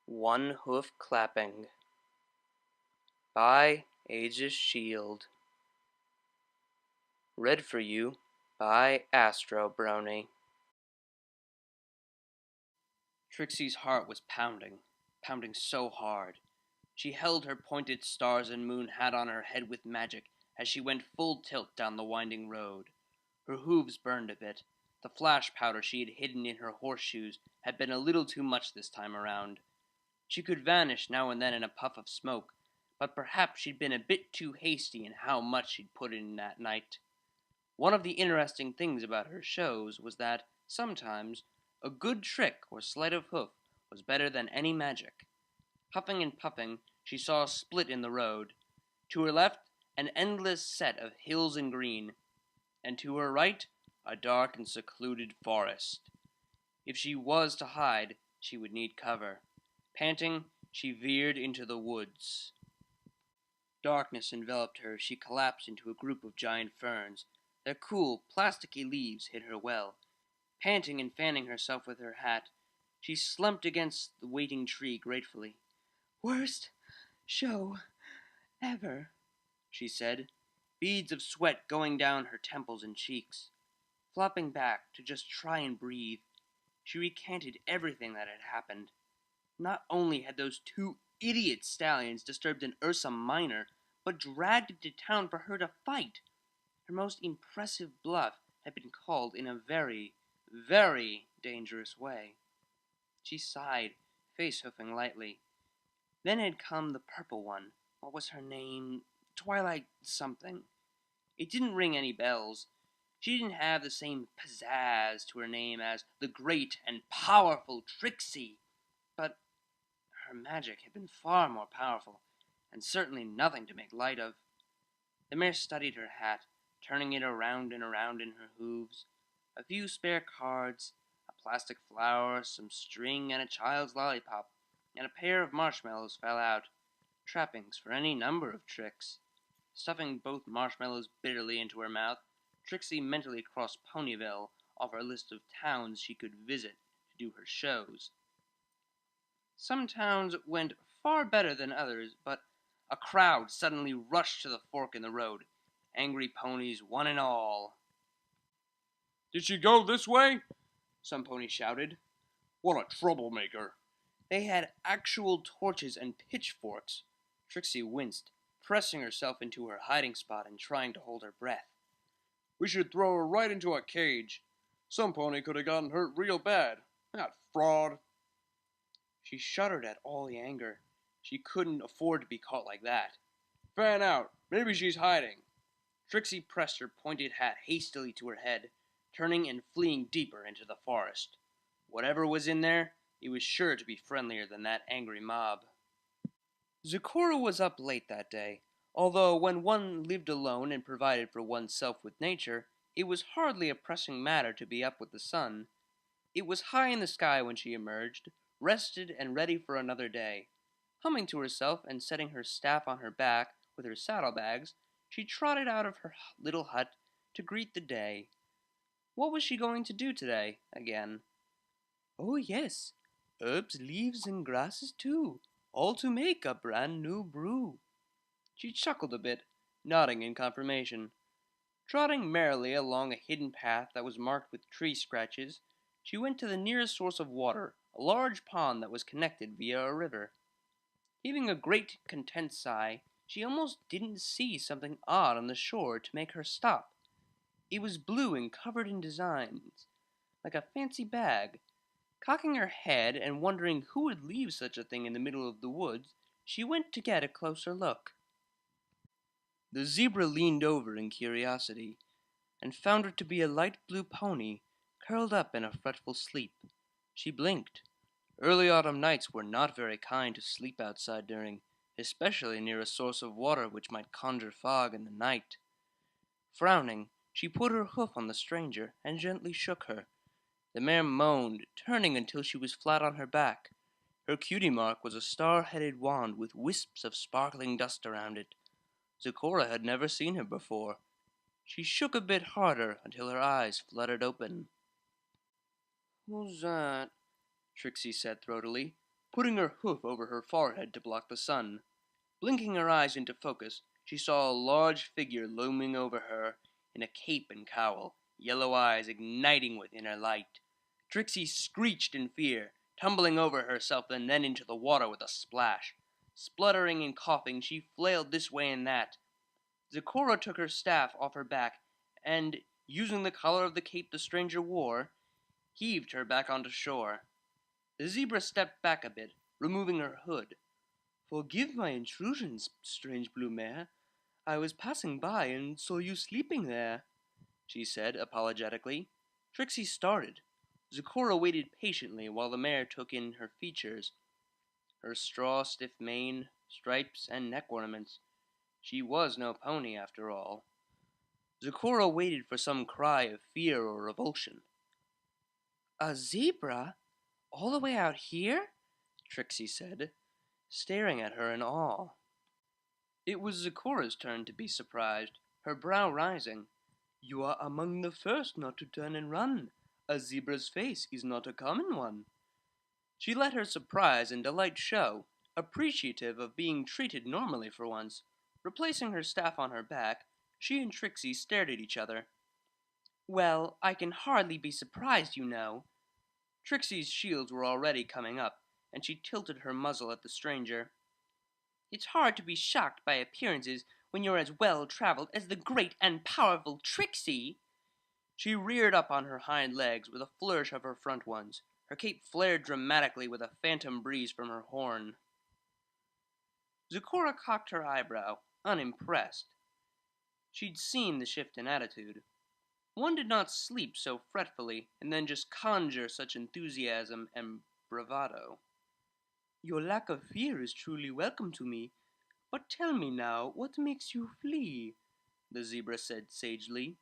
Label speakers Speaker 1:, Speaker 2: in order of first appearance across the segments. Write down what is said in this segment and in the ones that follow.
Speaker 1: One Hoof Clapping by Aegis Shield. Read for you by ASTRO BRONY. Trixie's heart was pounding so hard. She held her pointed stars and moon hat on her head with magic as she went full tilt down the winding road. Her hooves burned a bit. The flash powder she had hidden in her horseshoes had been a little too much this time around. She could vanish now and then in a puff of smoke, but perhaps she'd been a bit too hasty in how much she'd put in that night. One of the interesting things about her shows was that, sometimes, a good trick or sleight of hoof was better than any magic. Huffing and puffing, she saw a split in the road. To her left, an endless set of hills and green, and to her right, a dark and secluded forest. If she was to hide, she would need cover. Panting, she veered into the woods. Darkness enveloped her. She collapsed into a group of giant ferns. Their cool, plasticky leaves hid her well. Panting and fanning herself with her hat, she slumped against the waiting tree gratefully. "Worst show ever," she said, beads of sweat going down her temples and cheeks. Flopping back to just try and breathe, she recanted everything that had happened. Not only had those two idiot stallions disturbed an Ursa Minor, but dragged it to town for her to fight. Her most impressive bluff had been called in a very, very dangerous way. She sighed, face hoofing lightly. Then had come the purple one. What was her name? Twilight something. It didn't ring any bells. She didn't have the same pizzazz to her name as the great and powerful Trixie, but her magic had been far more powerful, and certainly nothing to make light of. The mare studied her hat, turning it around and around in her hooves. A few spare cards, a plastic flower, some string, and a child's lollipop, and a pair of marshmallows fell out. Trappings for any number of tricks. Stuffing both marshmallows bitterly into her mouth, Trixie mentally crossed Ponyville off her list of towns she could visit to do her shows. Some towns went far better than others, but a crowd suddenly rushed to the fork in the road, angry ponies one and all.
Speaker 2: "Did she go this way?"
Speaker 1: Some ponies shouted.
Speaker 2: "What a troublemaker."
Speaker 1: They had actual torches and pitchforks. Trixie winced, pressing herself into her hiding spot and trying to hold her breath.
Speaker 2: "We should throw her right into a cage. Some pony could have gotten hurt real bad. That fraud."
Speaker 1: She shuddered at all the anger. She couldn't afford to be caught like that.
Speaker 2: "Fan out. Maybe she's hiding."
Speaker 1: Trixie pressed her pointed hat hastily to her head, turning and fleeing deeper into the forest. Whatever was in there, it was sure to be friendlier than that angry mob. Zecora was up late that day, although when one lived alone and provided for oneself with nature, it was hardly a pressing matter to be up with the sun. It was high in the sky when she emerged, rested and ready for another day. Humming to herself and setting her staff on her back with her saddlebags, she trotted out of her little hut to greet the day. What was she going to do today, again? Oh yes, herbs, leaves, and grasses too, all to make a brand new brew. She chuckled a bit, nodding in confirmation. Trotting merrily along a hidden path that was marked with tree scratches, she went to the nearest source of water, a large pond that was connected via a river. Heaving a great content sigh, she almost didn't see something odd on the shore to make her stop. It was blue and covered in designs, like a fancy bag. Cocking her head and wondering who would leave such a thing in the middle of the woods, she went to get a closer look. The zebra leaned over in curiosity, and found it to be a light blue pony, curled up in a fretful sleep. She blinked. Early autumn nights were not very kind to sleep outside during, especially near a source of water which might conjure fog in the night. Frowning, she put her hoof on the stranger and gently shook her. The mare moaned, turning until she was flat on her back. Her cutie mark was a star-headed wand with wisps of sparkling dust around it. Zecora had never seen her before. She shook a bit harder until her eyes fluttered open. "Who's that?" Trixie said throatily. putting her hoof over her forehead to block the sun. Blinking her eyes into focus, she saw a large figure looming over her in a cape and cowl, yellow eyes igniting with inner light. Trixie screeched in fear, tumbling over herself and then into the water with a splash. Spluttering and coughing, she flailed this way and that. Zecora took her staff off her back and, using the collar of the cape the stranger wore, heaved her back onto shore. The zebra stepped back a bit, removing her hood. "Forgive my intrusion, strange blue mare. I was passing by and saw you sleeping there," she said apologetically. Trixie started. Zecora waited patiently while the mare took in her features, her straw-stiff mane, stripes, and neck ornaments. She was no pony, after all. Zecora waited for some cry of fear or revulsion. "A zebra? All the way out here?" Trixie said, staring at her in awe. It was Zecora's turn to be surprised, her brow rising. "You are among the first not to turn and run. A zebra's face is not a common one." She let her surprise and delight show, appreciative of being treated normally for once. Replacing her staff on her back, she and Trixie stared at each other. "Well, I can hardly be surprised, you know." Trixie's shields were already coming up, and she tilted her muzzle at the stranger. "It's hard to be shocked by appearances when you're as well-traveled as the great and powerful Trixie." She reared up on her hind legs with a flourish of her front ones. Her cape flared dramatically with a phantom breeze from her horn. Zecora cocked her eyebrow, unimpressed. She'd seen the shift in attitude. One did not sleep so fretfully and then just conjure such enthusiasm and bravado. "Your lack of fear is truly welcome to me. But tell me now, what makes you flee?" the zebra said sagely.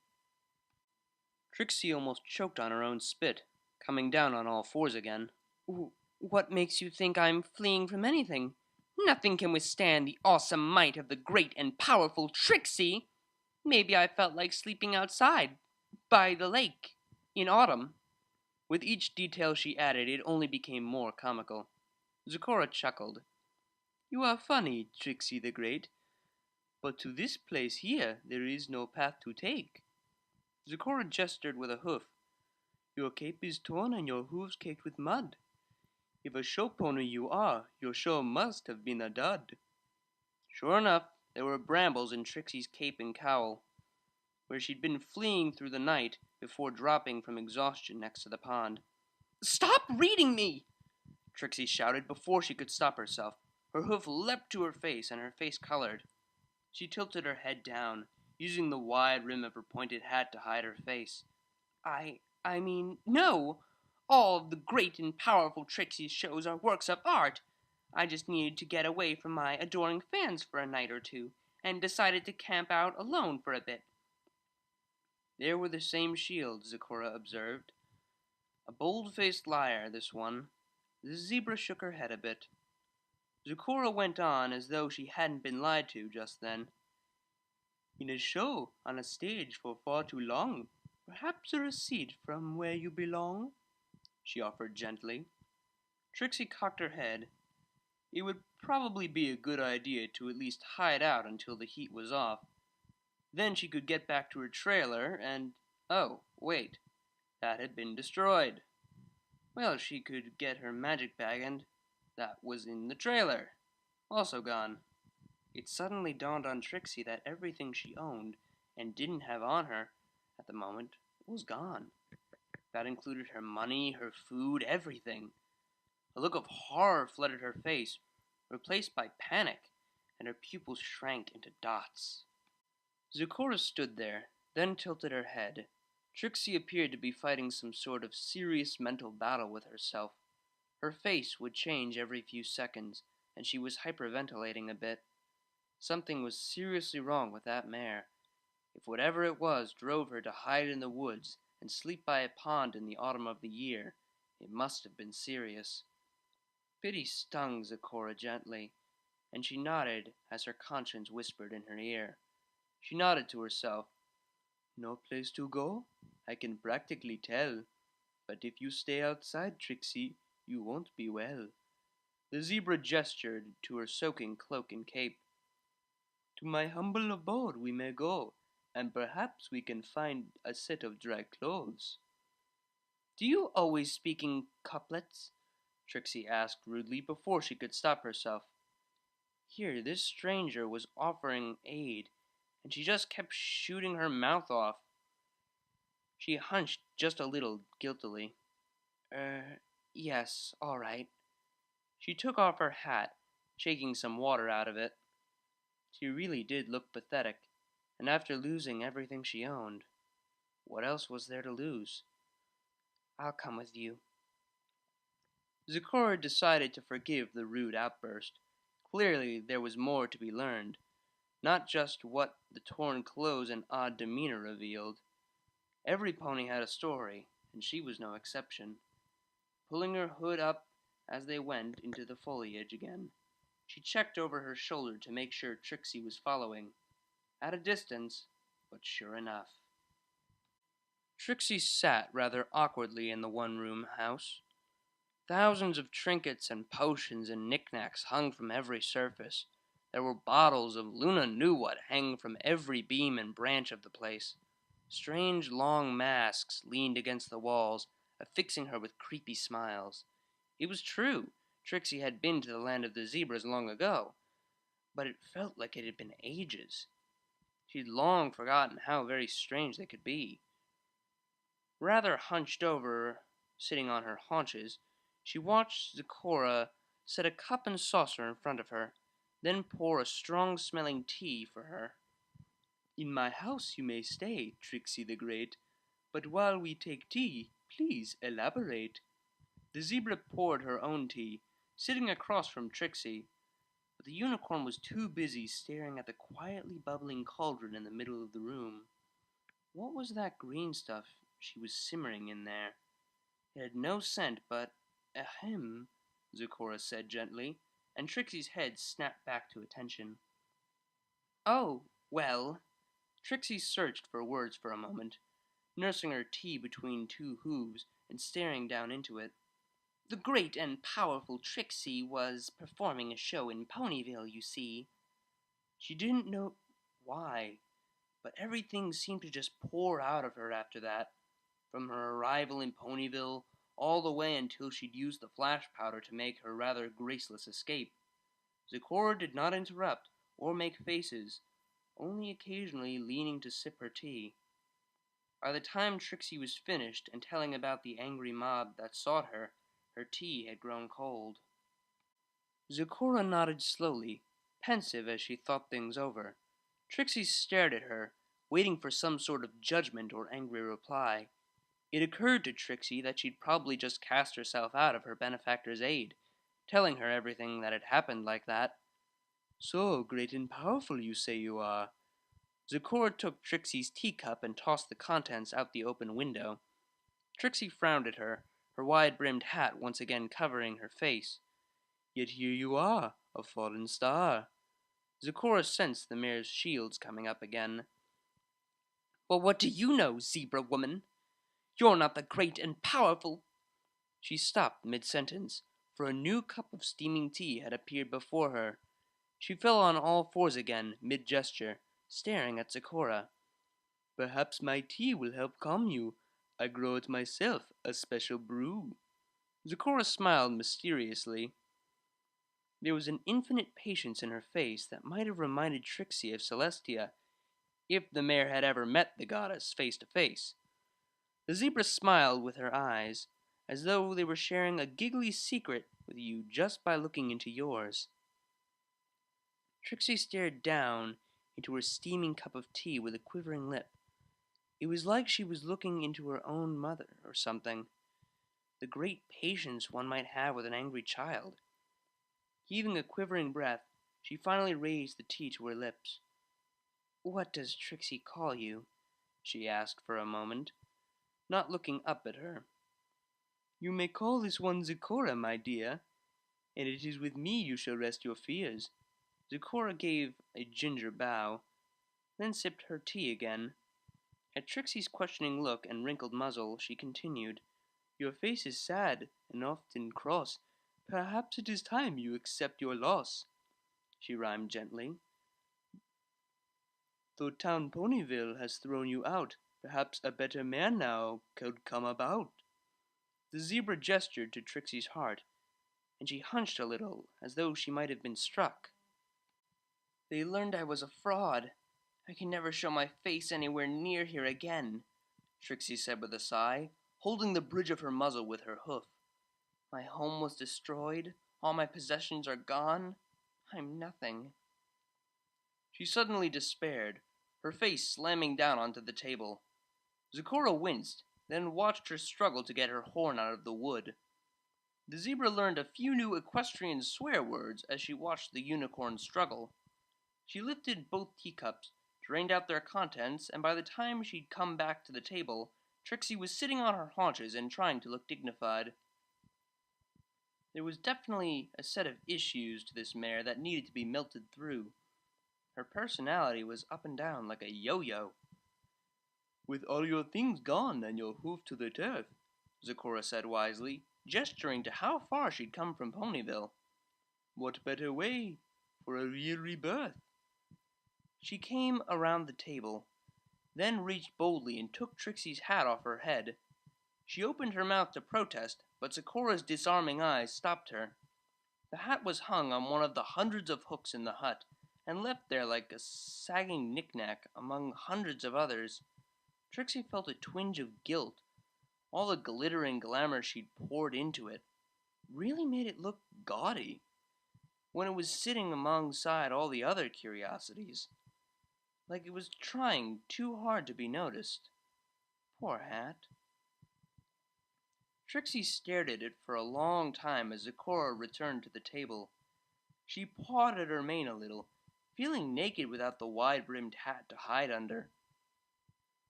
Speaker 1: Trixie almost choked on her own spit, coming down on all fours again. "What makes you think I'm fleeing from anything? Nothing can withstand the awesome might of the great and powerful Trixie. Maybe I felt like sleeping outside, by the lake, in autumn." With each detail she added, it only became more comical. Zecora chuckled. "You are funny, Trixie the Great. But to this place here there is no path to take." Zecora gestured with a hoof. "Your cape is torn and your hooves caked with mud. If a show pony you are, your show must have been a dud." Sure enough, there were brambles in Trixie's cape and cowl, where she'd been fleeing through the night before dropping from exhaustion next to the pond. "Stop reading me!" Trixie shouted before she could stop herself. Her hoof leapt to her face, and her face colored. She tilted her head down, using the wide rim of her pointed hat to hide her face. I mean, no! All of the great and powerful Trixie's shows are works of art. I just needed to get away from my adoring fans for a night or two, and decided to camp out alone for a bit." There were the same shields, Zecora observed. A bold-faced liar, this one. The zebra shook her head a bit. Zecora went on as though she hadn't been lied to just then. "In a show, on a stage for far too long, perhaps a receipt from where you belong?" she offered gently. Trixie cocked her head. It would probably be a good idea to at least hide out until the heat was off. Then she could get back to her trailer and... oh, wait. That had been destroyed. Well, she could get her magic bag and... that was in the trailer. Also gone. It suddenly dawned on Trixie that everything she owned and didn't have on her at the moment was gone. That included her money, her food, everything. A look of horror flooded her face, replaced by panic, and her pupils shrank into dots. Zecora stood there, then tilted her head. Trixie appeared to be fighting some sort of serious mental battle with herself. Her face would change every few seconds, and she was hyperventilating a bit. Something was seriously wrong with that mare. If whatever it was drove her to hide in the woods and sleep by a pond in the autumn of the year, it must have been serious. Pity stung Zecora gently, and she nodded as her conscience whispered in her ear. She nodded to herself. "No place to go? I can practically tell. But if you stay outside, Trixie, you won't be well. The zebra gestured to her soaking cloak and cape. To my humble abode we may go, and perhaps we can find a set of dry clothes. Do you always speak in couplets? Trixie asked rudely before she could stop herself. Here, this stranger was offering aid, and she just kept shooting her mouth off. She hunched just a little guiltily. Yes, all right. She took off her hat, shaking some water out of it. She really did look pathetic, and after losing everything she owned, what else was there to lose? I'll come with you. Zecora decided to forgive the rude outburst. Clearly, there was more to be learned, not just what the torn clothes and odd demeanor revealed. Every pony had a story, and she was no exception. Pulling her hood up as they went into the foliage again, she checked over her shoulder to make sure Trixie was following. At a distance, but sure enough. Trixie sat rather awkwardly in the one-room house. Thousands of trinkets and potions and knickknacks hung from every surface. There were bottles of Luna knew what hanging from every beam and branch of the place. Strange long masks leaned against the walls, affixing her with creepy smiles. It was true, Trixie had been to the land of the zebras long ago, but it felt like it had been ages. She'd long forgotten how very strange they could be. Rather hunched over, sitting on her haunches, she watched Zecora set a cup and saucer in front of her, then pour a strong-smelling tea for her. In my house you may stay, Trixie the Great, but while we take tea, please elaborate. The zebra poured her own tea, sitting across from Trixie, but the unicorn was too busy staring at the quietly bubbling cauldron in the middle of the room. What was that green stuff she was simmering in there? It had no scent, but ahem, Zecora said gently, and Trixie's head snapped back to attention. Oh, well. Trixie searched for words for a moment, nursing her tea between two hooves and staring down into it. The great and powerful Trixie was performing a show in Ponyville, you see. She didn't know why, but everything seemed to just pour out of her after that, from her arrival in Ponyville all the way until she'd used the flash powder to make her rather graceless escape. Zecora did not interrupt or make faces, only occasionally leaning to sip her tea. By the time Trixie was finished and telling about the angry mob that sought her, her tea had grown cold. Zecora nodded slowly, pensive as she thought things over. Trixie stared at her, waiting for some sort of judgment or angry reply. It occurred to Trixie that she'd probably just cast herself out of her benefactor's aid, telling her everything that had happened like that. So great and powerful you say you are. Zecora took Trixie's teacup and tossed the contents out the open window. Trixie frowned at her, her wide-brimmed hat once again covering her face. Yet here you are, a fallen star. Zecora sensed the mare's shields coming up again. Well, what do you know, zebra woman? You're not the great and powerful. She stopped mid-sentence, for a new cup of steaming tea had appeared before her. She fell on all fours again, mid-gesture, staring at Zecora. Perhaps my tea will help calm you. I grow it myself, a special brew. Zecora smiled mysteriously. There was an infinite patience in her face that might have reminded Trixie of Celestia, if the mare had ever met the goddess face to face. The zebra smiled with her eyes, as though they were sharing a giggly secret with you just by looking into yours. Trixie stared down into her steaming cup of tea with a quivering lip. It was like she was looking into her own mother or something. The great patience one might have with an angry child. Heaving a quivering breath, she finally raised the tea to her lips. What does Trixie call you? She asked for a moment, not looking up at her. You may call this one Zecora, my dear, and it is with me you shall rest your fears. Zecora gave a ginger bow, then sipped her tea again. At Trixie's questioning look and wrinkled muzzle, she continued, Your face is sad, and often cross, Perhaps it is time you accept your loss, she rhymed gently. Though town Ponyville has thrown you out, perhaps a better man now could come about. The zebra gestured to Trixie's heart, and she hunched a little, as though she might have been struck. They learned I was a fraud. I can never show my face anywhere near here again, Trixie said with a sigh, holding the bridge of her muzzle with her hoof. My home was destroyed. All my possessions are gone. I'm nothing. She suddenly despaired, her face slamming down onto the table. Zecora winced, then watched her struggle to get her horn out of the wood. The zebra learned a few new equestrian swear words as she watched the unicorn struggle. She lifted both teacups, drained out their contents, and by the time she'd come back to the table, Trixie was sitting on her haunches and trying to look dignified. There was definitely a set of issues to this mare that needed to be melted through. Her personality was up and down like a yo-yo. With all your things gone and your hoof to the turf, Zecora said wisely, gesturing to how far she'd come from Ponyville. What better way for a real rebirth? She came around the table, then reached boldly and took Trixie's hat off her head. She opened her mouth to protest, but Zecora's disarming eyes stopped her. The hat was hung on one of the hundreds of hooks in the hut, and left there like a sagging knick-knack among hundreds of others. Trixie felt a twinge of guilt. All the glitter and glamour she'd poured into it really made it look gaudy, when it was sitting alongside all the other curiosities, like it was trying too hard to be noticed. Poor hat. Trixie stared at it for a long time as Zecora returned to the table. She pawed at her mane a little, feeling naked without the wide-brimmed hat to hide under.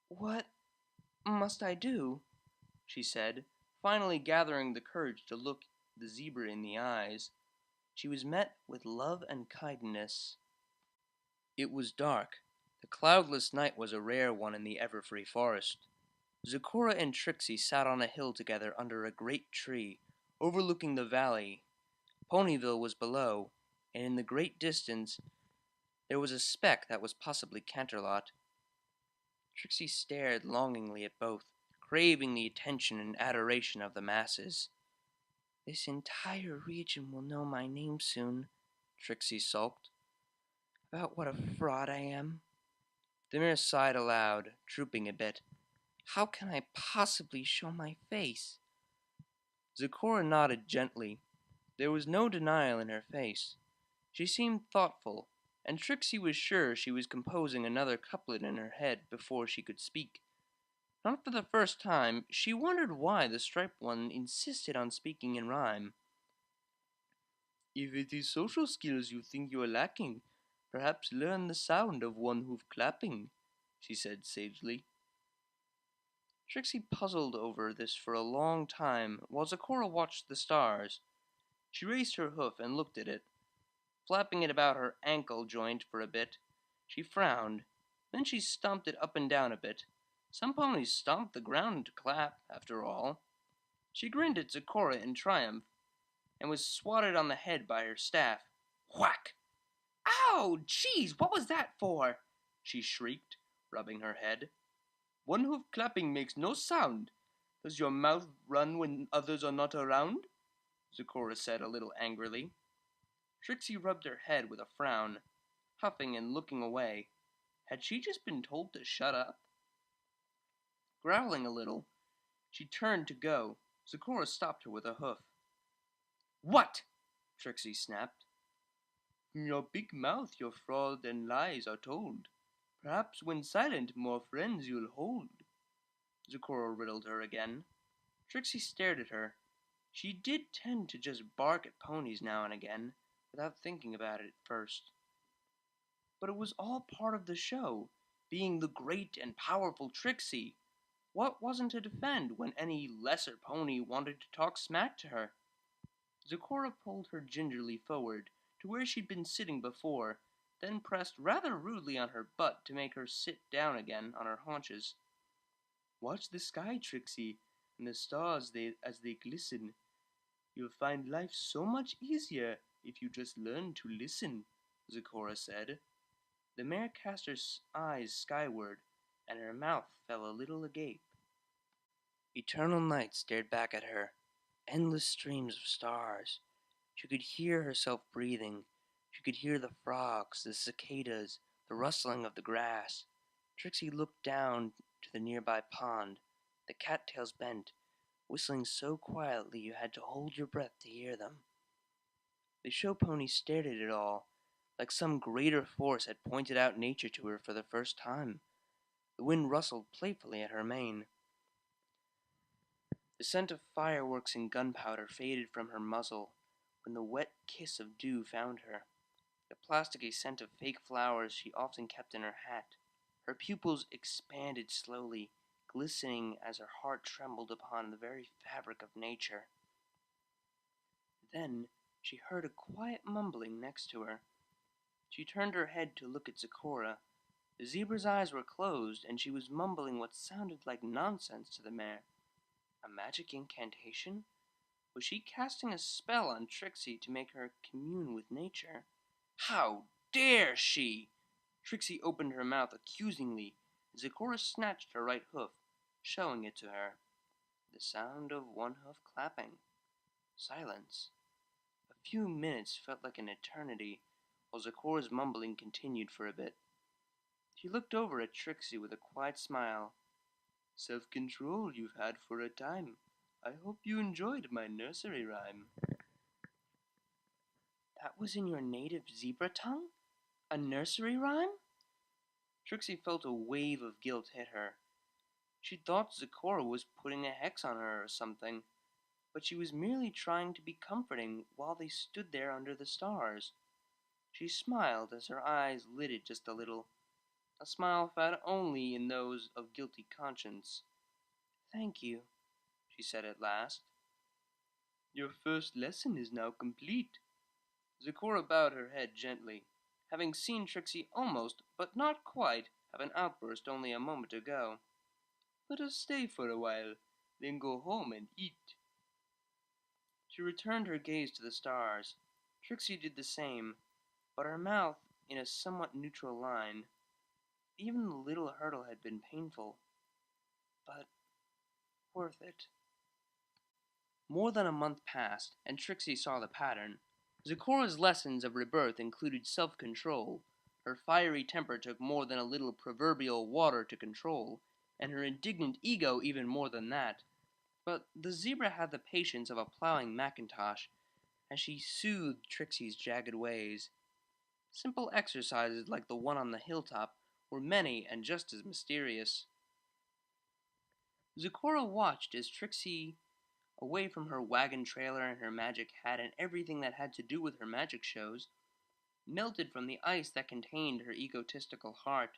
Speaker 1: What must I do? She said, finally gathering the courage to look the zebra in the eyes. She was met with love and kindness. It was dark. The cloudless night was a rare one in the Everfree forest. Zecora and Trixie sat on a hill together under a great tree, overlooking the valley. Ponyville was below, and in the great distance there was a speck that was possibly Canterlot. Trixie stared longingly at both, craving the attention and adoration of the masses. This entire region will know my name soon, Trixie sulked. About what a fraud I am. The mare sighed aloud, drooping a bit. How can I possibly show my face? Zecora nodded gently. There was no denial in her face. She seemed thoughtful, and Trixie was sure she was composing another couplet in her head before she could speak. Not for the first time, she wondered why the striped one insisted on speaking in rhyme. If it is social skills you think you are lacking, perhaps learn the sound of one hoof clapping, she said sagely. Trixie puzzled over this for a long time while Zecora watched the stars. She raised her hoof and looked at it. Flapping it about her ankle joint for a bit, she frowned. Then she stomped it up and down a bit. Some ponies stomped the ground to clap, after all. She grinned at Zecora in triumph, and was swatted on the head by her staff. Whack! Ow! Jeez, what was that for? She shrieked, rubbing her head. One hoof clapping makes no sound. Does your mouth run when others are not around? Zecora said a little angrily. Trixie rubbed her head with a frown, huffing and looking away. Had she just been told to shut up? Growling a little, she turned to go. Zecora stopped her with a hoof. What? Trixie snapped. From your big mouth your fraud and lies are told. Perhaps when silent more friends you'll hold. Zecora riddled her again. Trixie stared at her. She did tend to just bark at ponies now and again, without thinking about it at first. But it was all part of the show, being the great and powerful Trixie. What wasn't to defend when any lesser pony wanted to talk smack to her? Zecora pulled her gingerly forward to where she'd been sitting before, then pressed rather rudely on her butt to make her sit down again on her haunches. Watch the sky, Trixie, and the stars as they glisten. You'll find life so much easier if you just learn to listen, Zecora said. The mare cast her eyes skyward, and her mouth fell a little agape. Eternal night stared back at her, endless streams of stars. She could hear herself breathing. She could hear the frogs, the cicadas, the rustling of the grass. Trixie looked down to the nearby pond, the cattails bent, whistling so quietly you had to hold your breath to hear them. The show pony stared at it all, like some greater force had pointed out nature to her for the first time. The wind rustled playfully at her mane. The scent of fireworks and gunpowder faded from her muzzle when the wet kiss of dew found her. The plasticky scent of fake flowers she often kept in her hat. Her pupils expanded slowly, glistening as her heart trembled upon the very fabric of nature. Then she heard a quiet mumbling next to her. She turned her head to look at Zecora. The zebra's eyes were closed, and she was mumbling what sounded like nonsense to the mare. A magic incantation? Was she casting a spell on Trixie to make her commune with nature? How dare she! Trixie opened her mouth accusingly. Zecora snatched her right hoof, showing it to her. The sound of one hoof clapping. Silence. A few minutes felt like an eternity, while Zecora's mumbling continued for a bit. She looked over at Trixie with a quiet smile. Self-control you've had for a time. I hope you enjoyed my nursery rhyme. That was in your native zebra tongue? A nursery rhyme? Trixie felt a wave of guilt hit her. She thought Zecora was putting a hex on her or something, but she was merely trying to be comforting while they stood there under the stars. She smiled as her eyes lidded just a little, a smile found only in those of guilty conscience. Thank you, she said at last. Your first lesson is now complete. Zecora bowed her head gently, having seen Trixie almost, but not quite, have an outburst only a moment ago. Let us stay for a while, then go home and eat. She returned her gaze to the stars. Trixie did the same, but her mouth in a somewhat neutral line. Even the little hurdle had been painful, but worth it. More than a month passed, and Trixie saw the pattern. Zecora's lessons of rebirth included self-control. Her fiery temper took more than a little proverbial water to control, and her indignant ego even more than that. But the zebra had the patience of a plowing Macintosh, as she soothed Trixie's jagged ways. Simple exercises like the one on the hilltop were many and just as mysterious. Zecora watched as Trixie, away from her wagon trailer and her magic hat and everything that had to do with her magic shows, melted from the ice that contained her egotistical heart.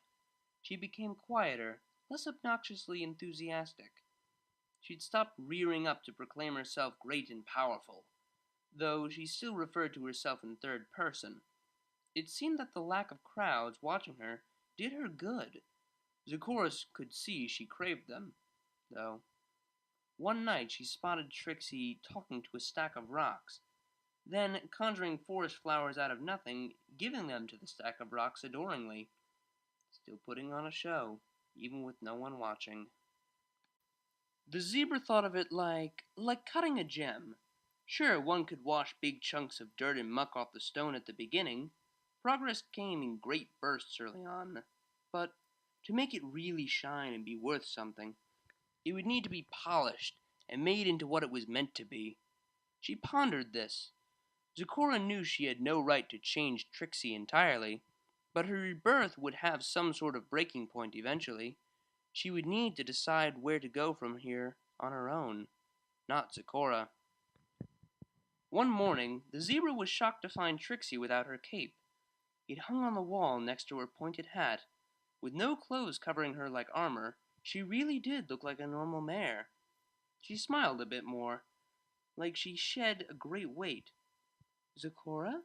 Speaker 1: She became quieter, less obnoxiously enthusiastic. She'd stopped rearing up to proclaim herself great and powerful, though she still referred to herself in third person. It seemed that the lack of crowds watching her did her good. Zecora could see she craved them, though. One night she spotted Trixie talking to a stack of rocks, then conjuring forest flowers out of nothing, giving them to the stack of rocks adoringly. Still putting on a show, even with no one watching. The zebra thought of it like cutting a gem. Sure, one could wash big chunks of dirt and muck off the stone at the beginning. Progress came in great bursts early on. But to make it really shine and be worth something, it would need to be polished and made into what it was meant to be. She pondered this. Zecora knew she had no right to change Trixie entirely, but her rebirth would have some sort of breaking point eventually. She would need to decide where to go from here on her own, not Zecora. One morning, the zebra was shocked to find Trixie without her cape. It hung on the wall next to her pointed hat. With no clothes covering her like armor, she really did look like a normal mare. She smiled a bit more, like she shed a great weight. Zecora?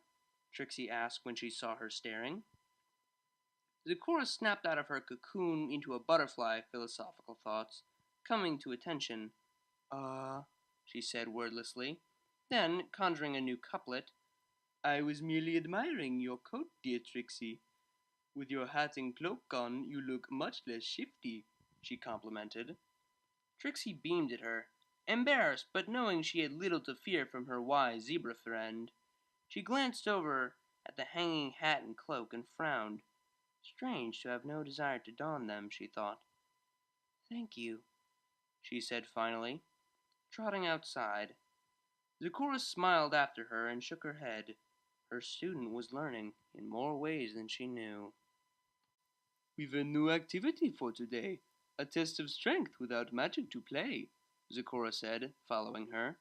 Speaker 1: Trixie asked when she saw her staring. Zecora snapped out of her cocoon into a butterfly philosophical thoughts, coming to attention. She said wordlessly. Then, conjuring a new couplet, I was merely admiring your coat, dear Trixie. With your hat and cloak on, you look much less shifty, she complimented. Trixie beamed at her, embarrassed but knowing she had little to fear from her wise zebra friend. She glanced over at the hanging hat and cloak and frowned. Strange to have no desire to don them, she thought. Thank you, she said finally, trotting outside. Zecora smiled after her and shook her head. Her student was learning in more ways than she knew. We've a new activity for today, a test of strength without magic to play, Zecora said, following her.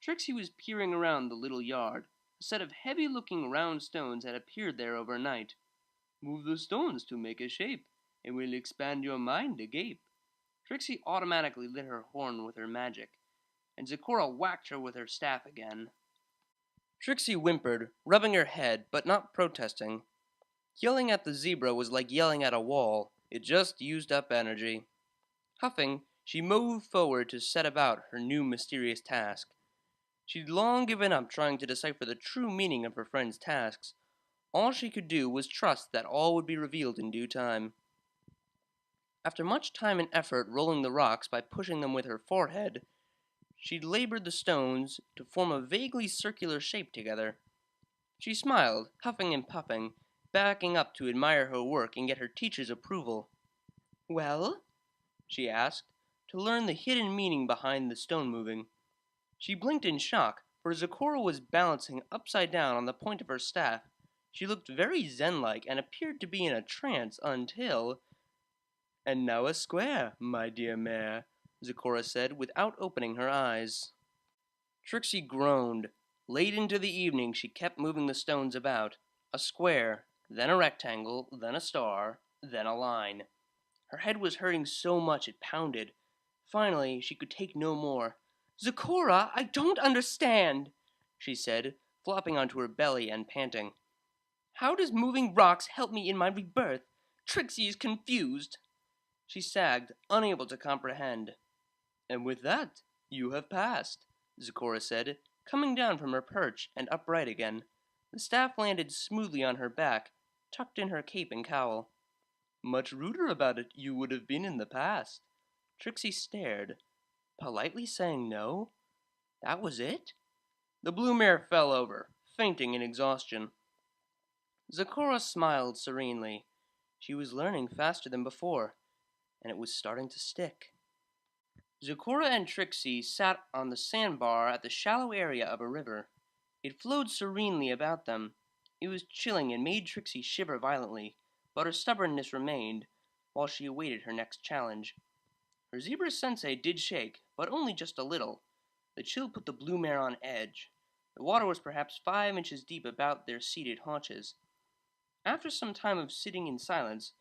Speaker 1: Trixie was peering around the little yard. A set of heavy-looking round stones had appeared there overnight. Move the stones to make a shape, and we'll expand your mind agape. Trixie automatically lit her horn with her magic, and Zecora whacked her with her staff again. Trixie whimpered, rubbing her head, but not protesting. Yelling at the zebra was like yelling at a wall. It just used up energy. Huffing, she moved forward to set about her new mysterious task. She'd long given up trying to decipher the true meaning of her friend's tasks. All she could do was trust that all would be revealed in due time. After much time and effort rolling the rocks by pushing them with her forehead, she'd labored the stones to form a vaguely circular shape together. She smiled, huffing and puffing, backing up to admire her work and get her teacher's approval. Well? She asked, to learn the hidden meaning behind the stone moving. She blinked in shock, for Zecora was balancing upside down on the point of her staff. She looked very zen-like and appeared to be in a trance until... And now a square, my dear mare, Zecora said without opening her eyes. Trixie groaned. Late into the evening she kept moving the stones about. A square, then a rectangle, then a star, then a line. Her head was hurting so much it pounded. Finally, she could take no more. Zecora, I don't understand, she said, flopping onto her belly and panting. How does moving rocks help me in my rebirth? Trixie is confused. She sagged, unable to comprehend. And with that, you have passed, Zecora said, coming down from her perch and upright again. The staff landed smoothly on her back, tucked in her cape and cowl. Much ruder about it you would have been in the past. Trixie stared, politely saying no. That was it? The blue mare fell over, fainting in exhaustion. Zecora smiled serenely. She was learning faster than before, and it was starting to stick. Zecora and Trixie sat on the sandbar at the shallow area of a river. It flowed serenely about them. It was chilling and made Trixie shiver violently, but her stubbornness remained, while she awaited her next challenge. Her zebra sensei did shake, but only just a little. The chill put the blue mare on edge. The water was perhaps 5 inches deep about their seated haunches. After some time of sitting in silence,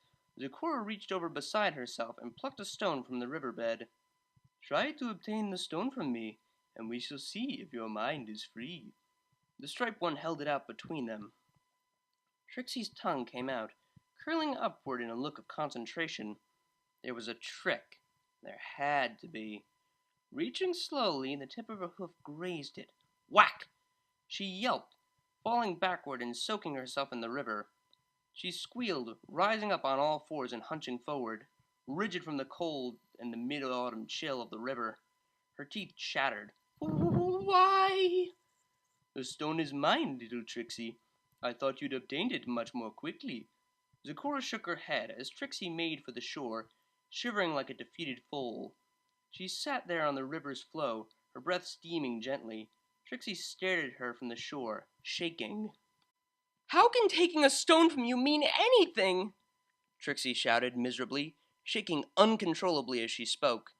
Speaker 1: Zecora reached over beside herself and plucked a stone from the riverbed. Try to obtain the stone from me, and we shall see if your mind is free. The striped one held it out between them. Trixie's tongue came out, curling upward in a look of concentration. There was a trick. There had to be. Reaching slowly, the tip of her hoof grazed it. Whack! She yelped, falling backward and soaking herself in the river. She squealed, rising up on all fours and hunching forward, rigid from the cold and the mid-autumn chill of the river. Her teeth chattered. Why? The stone is mine, little Trixie. I thought you'd obtained it much more quickly. Zecora shook her head as Trixie made for the shore, shivering like a defeated foal. She sat there on the river's flow, her breath steaming gently. Trixie stared at her from the shore, shaking. How can taking a stone from you mean anything? Trixie shouted miserably, shaking uncontrollably as she spoke.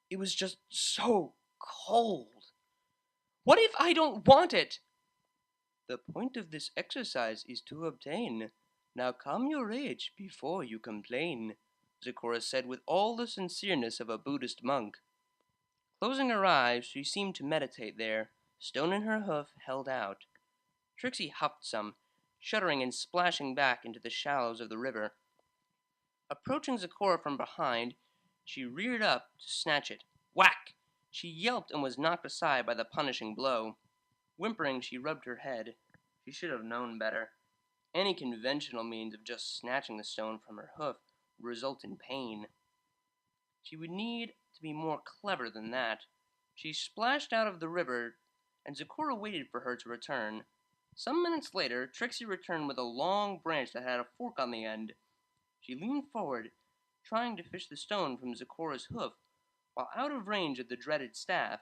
Speaker 1: It was just so cold. What if I don't want it? The point of this exercise is to obtain. Now calm your rage before you complain, Zecora said with all the sincereness of a Buddhist monk. Closing her eyes, she seemed to meditate there, stone in her hoof held out. Trixie huffed some, shuddering and splashing back into the shallows of the river. Approaching Zecora from behind, she reared up to snatch it. Whack! She yelped and was knocked aside by the punishing blow. Whimpering, she rubbed her head. She should have known better. Any conventional means of just snatching the stone from her hoof would result in pain. She would need to be more clever than that. She splashed out of the river, and Zecora waited for her to return. Some minutes later, Trixie returned with a long branch that had a fork on the end. She leaned forward, trying to fish the stone from Zecora's hoof, while out of range of the dreaded staff.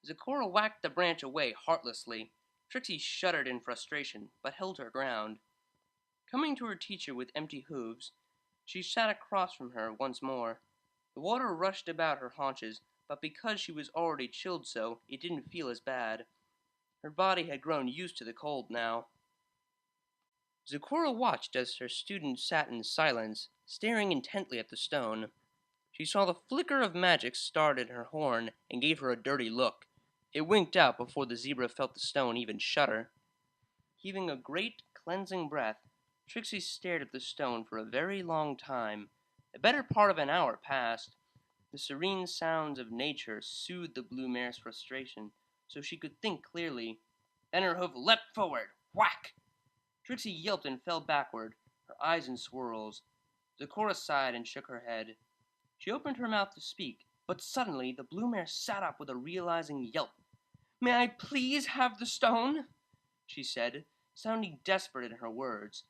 Speaker 1: Zecora whacked the branch away heartlessly. Trixie shuddered in frustration, but held her ground. Coming to her teacher with empty hooves, she sat across from her once more. The water rushed about her haunches, but because she was already chilled so, it didn't feel as bad. Her body had grown used to the cold now. Zecora watched as her student sat in silence, staring intently at the stone. She saw the flicker of magic start in her horn and gave her a dirty look. It winked out before the zebra felt the stone even shudder. Heaving a great, cleansing breath, Trixie stared at the stone for a very long time. The better part of an hour passed. The serene sounds of nature soothed the blue mare's frustration, so she could think clearly. Then her hoof leapt forward. Whack! Trixie yelped and fell backward, her eyes in swirls. Zecora sighed and shook her head. She opened her mouth to speak, but suddenly the blue mare sat up with a realizing yelp. "May I please have the stone?" she said, sounding desperate in her words.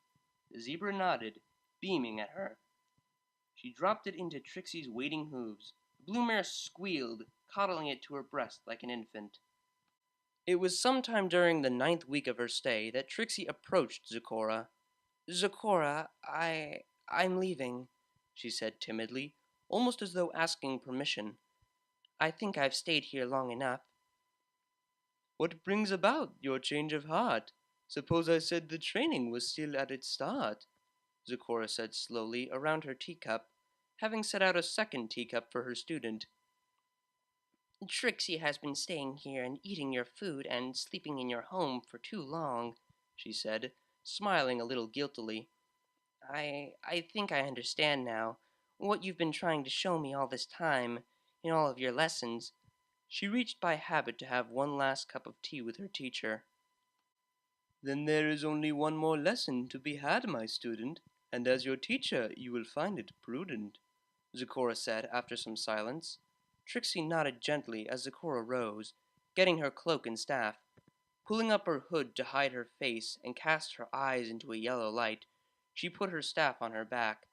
Speaker 1: The zebra nodded, beaming at her. She dropped it into Trixie's waiting hooves. The blue mare squealed, coddling it to her breast like an infant. It was sometime during the 9th week of her stay that Trixie approached Zecora. "Zecora, I'm leaving," she said timidly, almost as though asking permission. "I think I've stayed here long enough." "What brings about your change of heart? Suppose I said the training was still at its start?" Zecora said slowly around her teacup, having set out a second teacup for her student. "Trixie has been staying here and eating your food and sleeping in your home for too long," she said, smiling a little guiltily. I think I understand now what you've been trying to show me all this time, in all of your lessons." She reached by habit to have one last cup of tea with her teacher. "Then there is only one more lesson to be had, my student, and as your teacher you will find it prudent," Zecora said after some silence. Trixie nodded gently as Zecora rose, getting her cloak and staff. Pulling up her hood to hide her face and cast her eyes into a yellow light, she put her staff on her back.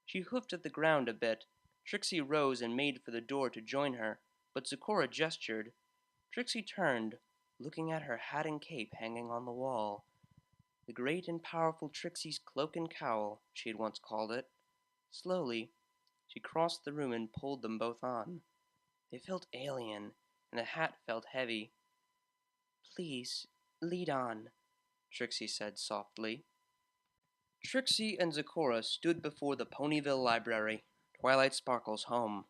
Speaker 1: She hoofed at the ground a bit. Trixie rose and made for the door to join her, but Zecora gestured. Trixie turned, looking at her hat and cape hanging on the wall. The great and powerful Trixie's cloak and cowl, she had once called it. Slowly, she crossed the room and pulled them both on. They felt alien, and the hat felt heavy. "Please, lead on," Trixie said softly. Trixie and Zecora stood before the Ponyville library, Twilight Sparkle's home.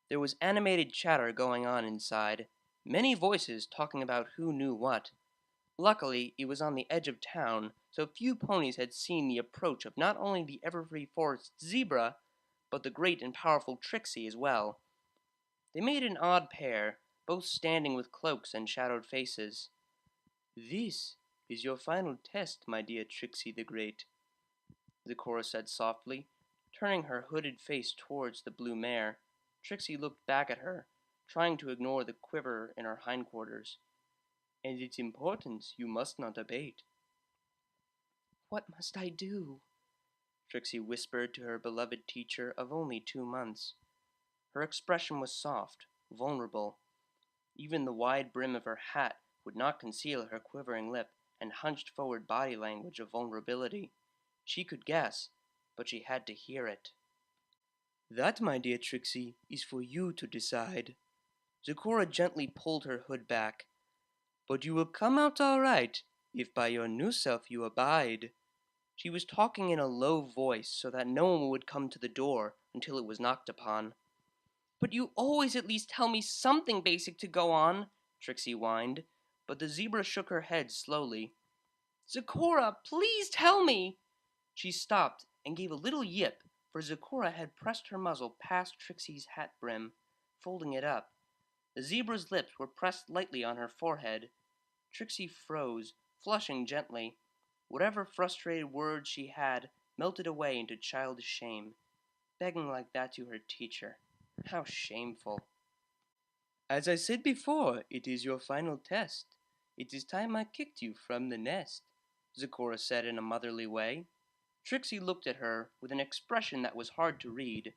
Speaker 1: There was animated chatter going on inside, many voices talking about who knew what. Luckily, it was on the edge of town, so few ponies had seen the approach of not only the Everfree Forest zebra, but the great and powerful Trixie as well. They made an odd pair, both standing with cloaks and shadowed faces. "This is your final test, my dear Trixie the Great," Zecora said softly, turning her hooded face towards the blue mare. Trixie looked back at her, trying to ignore the quiver in her hindquarters. "And its importance you must not abate." "What must I do?" Trixie whispered to her beloved teacher of only 2 months. Her expression was soft, vulnerable. Even the wide brim of her hat would not conceal her quivering lip and hunched forward body language of vulnerability. She could guess, but she had to hear it. "That, my dear Trixie, is for you to decide." Zecora gently pulled her hood back. "But you will come out all right, if by your new self you abide." She was talking in a low voice so that no one would come to the door until it was knocked upon. "But you always at least tell me something basic to go on," Trixie whined, but the zebra shook her head slowly. "Zecora, please tell me!" She stopped and gave a little yip, for Zecora had pressed her muzzle past Trixie's hat brim, folding it up. The zebra's lips were pressed lightly on her forehead. Trixie froze, flushing gently. Whatever frustrated words she had melted away into childish shame. Begging like that to her teacher. How shameful. As I said before, it is your final test. It is time I kicked you from the nest, Zecora said in a motherly way. Trixie looked at her with an expression that was hard to read.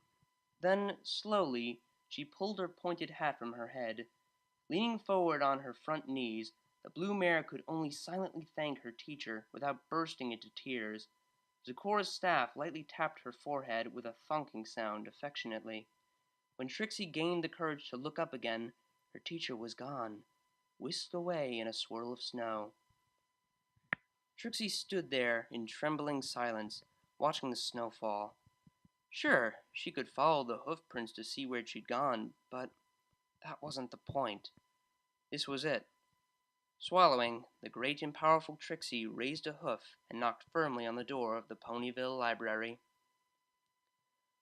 Speaker 1: Then, slowly, she pulled her pointed hat from her head. Leaning forward on her front knees, the blue mare could only silently thank her teacher without bursting into tears. Zecora's staff lightly tapped her forehead with a thunking sound affectionately. When Trixie gained the courage to look up again, her teacher was gone, whisked away in a swirl of snow. Trixie stood there in trembling silence, watching the snow fall. Sure, she could follow the hoof prints to see where she'd gone, but that wasn't the point. This was it. Swallowing, the great and powerful Trixie raised a hoof and knocked firmly on the door of the Ponyville library.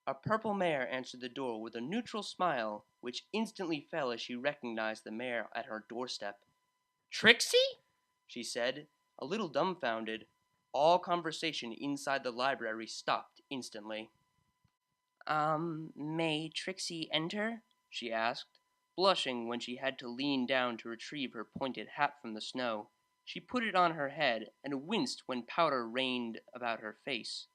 Speaker 1: A purple mare answered the door with a neutral smile, which instantly fell as she recognized the mare at her doorstep. "Trixie?" she said, a little dumbfounded. All conversation inside the library stopped instantly. May Trixie enter?" she asked, blushing when she had to lean down to retrieve her pointed hat from the snow. She put it on her head and winced when powder rained about her face.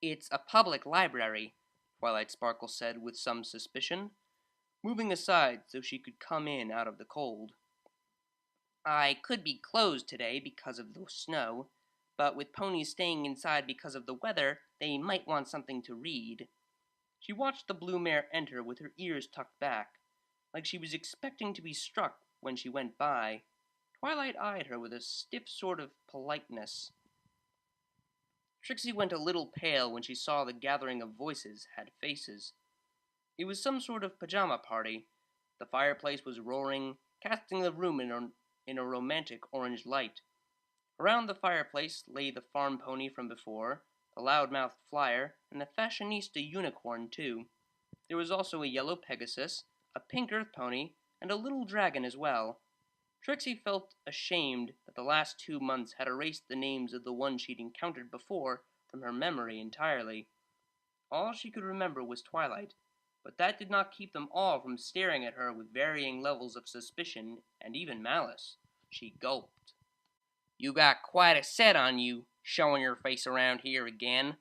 Speaker 1: "It's a public library," Twilight Sparkle said with some suspicion, moving aside so she could come in out of the cold. "I could be closed today because of the snow, but with ponies staying inside because of the weather, they might want something to read." She watched the blue mare enter with her ears tucked back, like she was expecting to be struck when she went by. Twilight eyed her with a stiff sort of politeness. Trixie went a little pale when she saw the gathering of voices had faces. It was some sort of pajama party. The fireplace was roaring, casting the room in a romantic orange light. Around the fireplace lay the farm pony from before, the loud-mouthed flyer, and the fashionista unicorn, too. There was also a yellow Pegasus, a pink earth pony, and a little dragon as well. Trixie felt ashamed that the last 2 months had erased the names of the ones she'd encountered before from her memory entirely. All she could remember was Twilight, but that did not keep them all from staring at her with varying levels of suspicion and even malice. She gulped. "You got quite a set on you, showing your face around here again."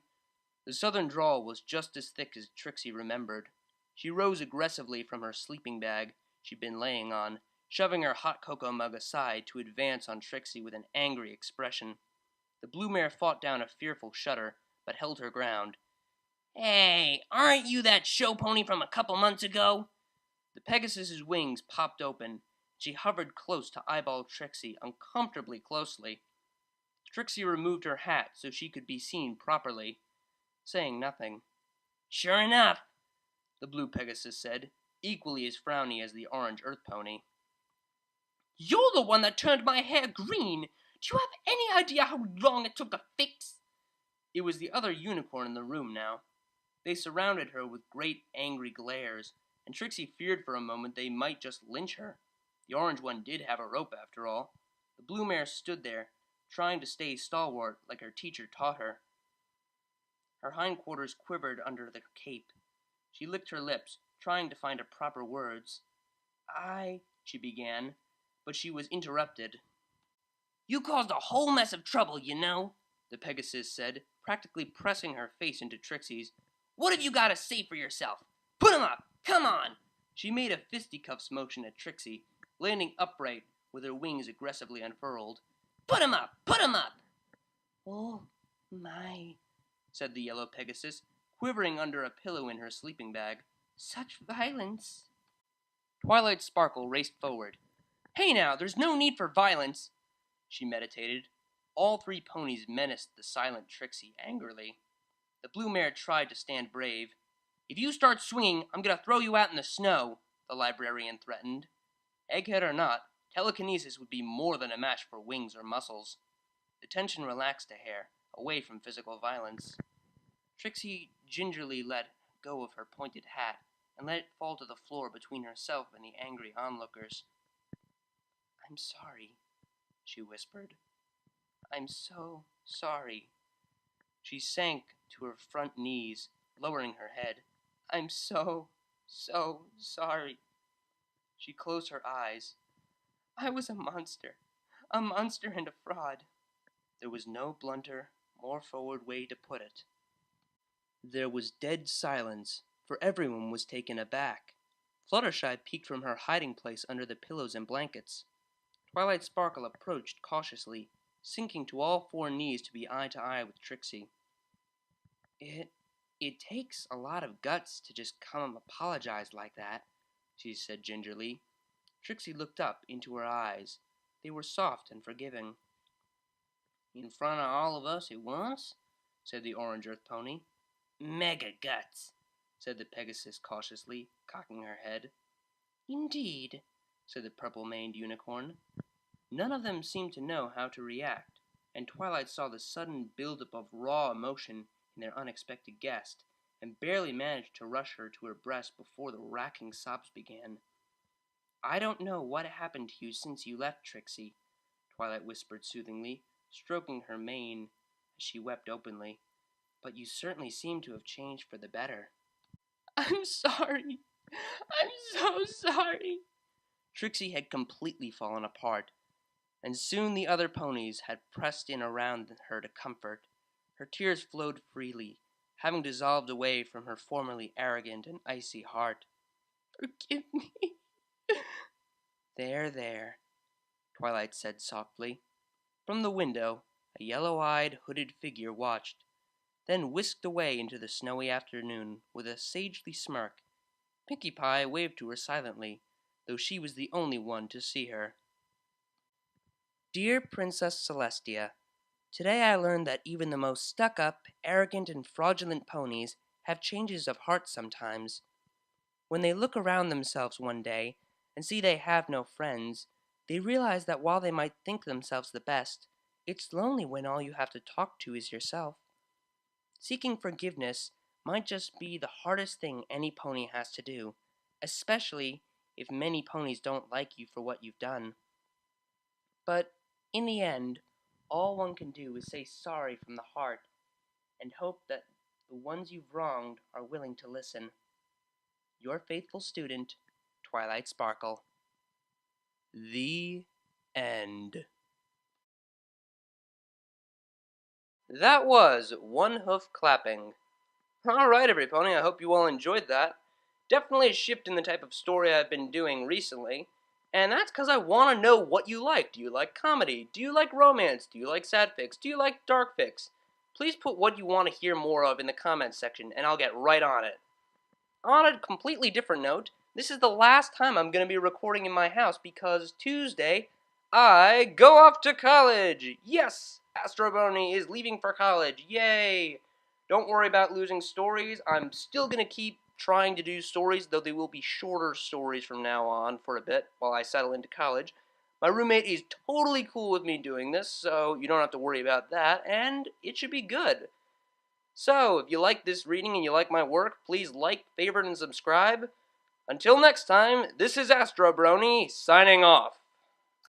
Speaker 1: The southern drawl was just as thick as Trixie remembered. She rose aggressively from her sleeping bag she'd been laying on, shoving her hot cocoa mug aside to advance on Trixie with an angry expression. The blue mare fought down a fearful shudder, but held her ground. "Hey, aren't you that show pony from a couple months ago?" The Pegasus's wings popped open. She hovered close to eyeball Trixie, uncomfortably closely. Trixie removed her hat so she could be seen properly, saying nothing. "Sure enough," the blue Pegasus said, equally as frowny as the orange earth pony. "You're the one that turned my hair green. Do you have any idea how long it took to fix?" It was the other unicorn in the room now. They surrounded her with great angry glares, and Trixie feared for a moment they might just lynch her. The orange one did have a rope, after all. The blue mare stood there, trying to stay stalwart like her teacher taught her. Her hindquarters quivered under the cape. She licked her lips, trying to find her proper words. She began, but she was interrupted. "You caused a whole mess of trouble, you know," the Pegasus said, practically pressing her face into Trixie's. "What have you got to say for yourself? Put 'em up! Come on!" She made a fisticuffs motion at Trixie, landing upright with her wings aggressively unfurled. "Put 'em up! Put 'em up!" "Oh, my," said the yellow Pegasus, quivering under a pillow in her sleeping bag. "Such violence." Twilight Sparkle raced forward. "Hey now, there's no need for violence," she meditated. All 3 ponies menaced the silent Trixie angrily. The blue mare tried to stand brave. "If you start swinging, I'm going to throw you out in the snow," the librarian threatened. Egghead or not, telekinesis would be more than a match for wings or muscles. The tension relaxed a hair, away from physical violence. Trixie gingerly let go of her pointed hat and let it fall to the floor between herself and the angry onlookers. "I'm sorry," she whispered. "I'm so sorry." She sank to her front knees, lowering her head. "I'm so sorry." She closed her eyes. "I was a monster and a fraud." There was no blunter, more forward way to put it. There was dead silence, for everyone was taken aback. Fluttershy peeked from her hiding place under the pillows and blankets. Twilight Sparkle approached cautiously, sinking to all four knees to be eye to eye with Trixie. It takes a lot of guts to just come and apologize like that," she said gingerly. Trixie looked up into her eyes. They were soft and forgiving. "In front of all of us at once?" said the Orange Earth Pony. "Mega guts," said the Pegasus cautiously, cocking her head. "Indeed," said the Purple-maned Unicorn. None of them seemed to know how to react, and Twilight saw the sudden build-up of raw emotion in their unexpected guest, and barely managed to rush her to her breast before the racking sobs began. "I don't know what happened to you since you left, Trixie," Twilight whispered soothingly, stroking her mane as she wept openly, "but you certainly seem to have changed for the better." "I'm sorry. I'm so sorry." Trixie had completely fallen apart, and soon the other ponies had pressed in around her to comfort. Her tears flowed freely, having dissolved away from her formerly arrogant and icy heart. "Forgive me." There, Twilight said softly. From the window, a yellow-eyed, hooded figure watched, then whisked away into the snowy afternoon with a sagely smirk. Pinkie Pie waved to her silently, though she was the only one to see her. Dear Princess Celestia, today I learned that even the most stuck-up, arrogant, and fraudulent ponies have changes of heart sometimes. When they look around themselves one day and see they have no friends, they realize that while they might think themselves the best, it's lonely when all you have to talk to is yourself. Seeking forgiveness might just be the hardest thing any pony has to do, especially if many ponies don't like you for what you've done. But in the end, all one can do is say sorry from the heart and hope that the ones you've wronged are willing to listen. Your faithful student, Twilight Sparkle. The end. That was One Hoof Clapping. Alright, every pony, I hope you all enjoyed that. Definitely a shift in the type of story I've been doing recently, and that's because I want to know what you like. Do you like comedy? Do you like romance? Do you like sad fics? Do you like dark fics? Please put what you want to hear more of in the comments section, and I'll get right on it. On a completely different note, this is the last time I'm going to be recording in my house because Tuesday, I go off to college! Yes! ASTRO BRONY is leaving for college, yay! Don't worry about losing stories, I'm still going to keep trying to do stories, though they will be shorter stories from now on for a bit while I settle into college. My roommate is totally cool with me doing this, so you don't have to worry about that, and it should be good. So, if you like this reading and you like my work, please like, favorite, and subscribe. Until next time, this is ASTRO BRONY, signing off.